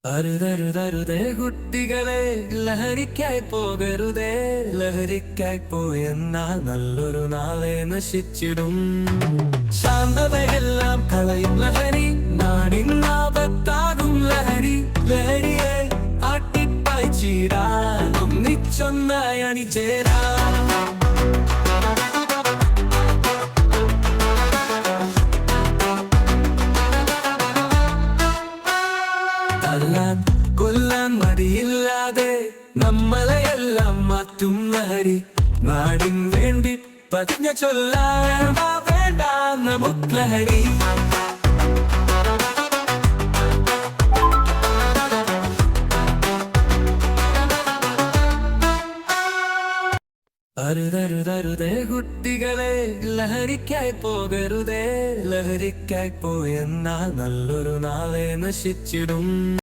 അരുതരുതരുതേ കുട്ടികളെ, ലഹരിക്കായി പോകരുതേ. ലഹരിക്കായി പോയെന്നാൽ നല്ലൊരു നാളെ നശിച്ചിടും. ശാന്തതയെല്ലാം കളയും ലഹരി, നാടിനാപത്താകും ലഹരി. ലഹരിയെ ആട്ടിപ്പായിച്ചീരാൻ ഒന്നിച്ചൊന്നായി അണിചേരാൻ. തല്ലാൻ കൊല്ലാൻ മടിയില്ലാതെ നമ്മളെയെല്ലാം മാറ്റും ലഹരി. നാടിൻ വേണ്ടി പ്രതിജ്ഞ ചൊല്ലാൻ വേണ്ട നമുക്ക് ലഹരി. അരുതരുതരുതേ കുട്ടികളെ, ലഹരിക്കായി പോകരുതേ. ലഹരിക്കായി പോയെന്നാൽ നല്ലൊരു നാളെ നശിച്ചിടും.